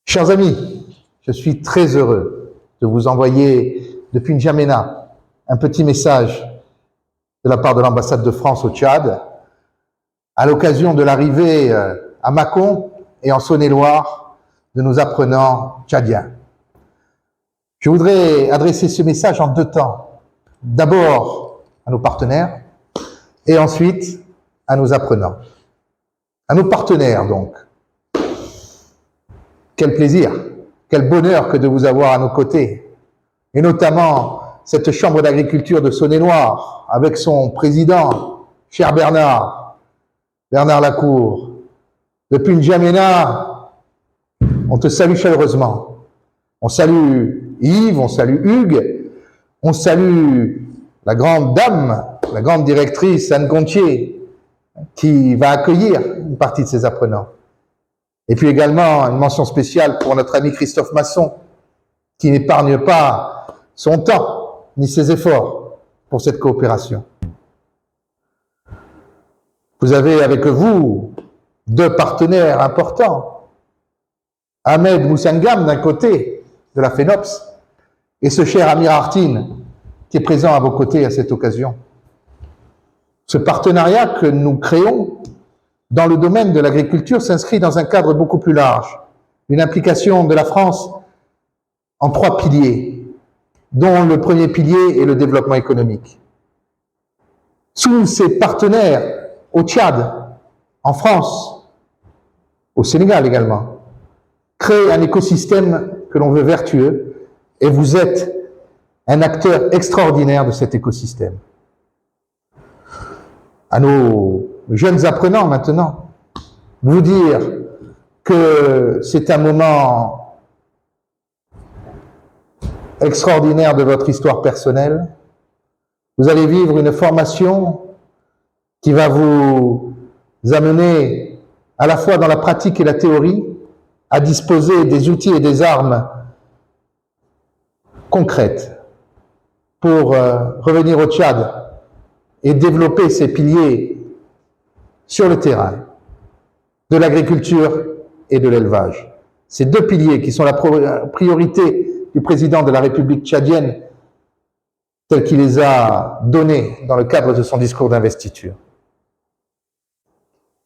Chers amis, je suis très heureux de vous envoyer depuis N'Djamena un petit message de la part de l'ambassade de France au Tchad à l'occasion de l'arrivée à Mâcon et en Saône-et-Loire de nos apprenants tchadiens. Je voudrais adresser ce message en deux temps. D'abord à nos partenaires et ensuite à nos apprenants. À nos partenaires donc. Quel plaisir, quel bonheur que de vous avoir à nos côtés. Et notamment cette chambre d'agriculture de Saône-et-Loire avec son président, cher Bernard Lacour. Depuis N'Djamena, on te salue chaleureusement. On salue Yves, on salue Hugues, on salue la grande dame, la grande directrice Anne Gontier, qui va accueillir une partie de ses apprenants. Et puis également une mention spéciale pour notre ami Christophe Masson, qui n'épargne pas son temps ni ses efforts pour cette coopération. Vous avez avec vous deux partenaires importants, Ahmed Moussangam d'un côté de la FENOPS et ce cher Amir Artin qui est présent à vos côtés à cette occasion. Ce partenariat que nous créons dans le domaine de l'agriculture s'inscrit dans un cadre beaucoup plus large, une implication de la France en trois piliers, dont le premier pilier est le développement économique. Sous ces partenaires, au Tchad, en France, au Sénégal également, créer un écosystème que l'on veut vertueux, et vous êtes un acteur extraordinaire de cet écosystème. À nos jeunes apprenants maintenant, vous dire que c'est un moment extraordinaire de votre histoire personnelle. Vous allez vivre une formation qui va vous amener à la fois dans la pratique et la théorie à disposer des outils et des armes concrètes pour revenir au Tchad et développer ces piliers sur le terrain de l'agriculture et de l'élevage. Ces deux piliers qui sont la priorité du président de la République tchadienne tel qu'il les a donnés dans le cadre de son discours d'investiture.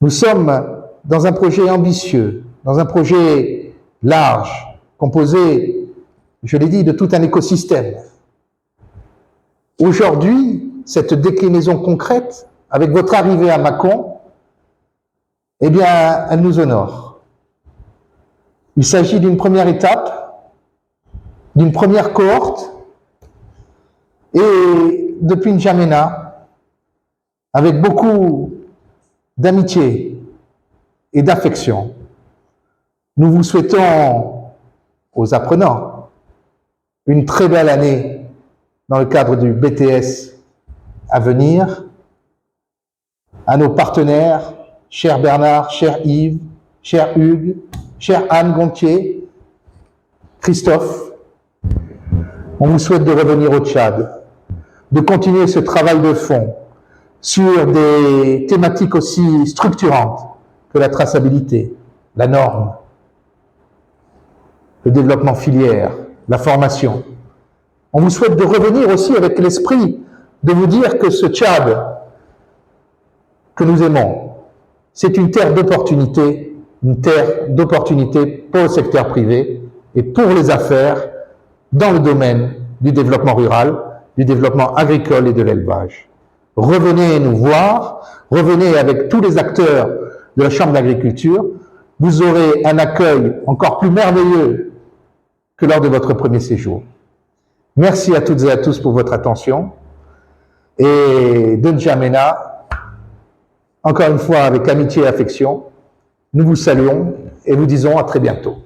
Nous sommes dans un projet ambitieux, dans un projet large, composé, je l'ai dit, de tout un écosystème. Aujourd'hui, cette déclinaison concrète, avec votre arrivée à Mâcon, eh bien, elle nous honore. Il s'agit d'une première étape, d'une première cohorte, et depuis N'Djamena, avec beaucoup d'amitié et d'affection, nous vous souhaitons, aux apprenants, une très belle année dans le cadre du BTS à venir, à nos partenaires, cher Bernard, cher Yves, cher Hugues, cher Anne Gontier, Christophe, on vous souhaite de revenir au Tchad, de continuer ce travail de fond sur des thématiques aussi structurantes que la traçabilité, la norme, le développement filière, la formation. On vous souhaite de revenir aussi avec l'esprit de vous dire que ce Tchad que nous aimons, c'est une terre d'opportunité pour le secteur privé et pour les affaires dans le domaine du développement rural, du développement agricole et de l'élevage. Revenez nous voir, revenez avec tous les acteurs de la Chambre d'agriculture, vous aurez un accueil encore plus merveilleux que lors de votre premier séjour. Merci à toutes et à tous pour votre attention. Et de N'Djamena, encore une fois avec amitié et affection, nous vous saluons et vous disons à très bientôt.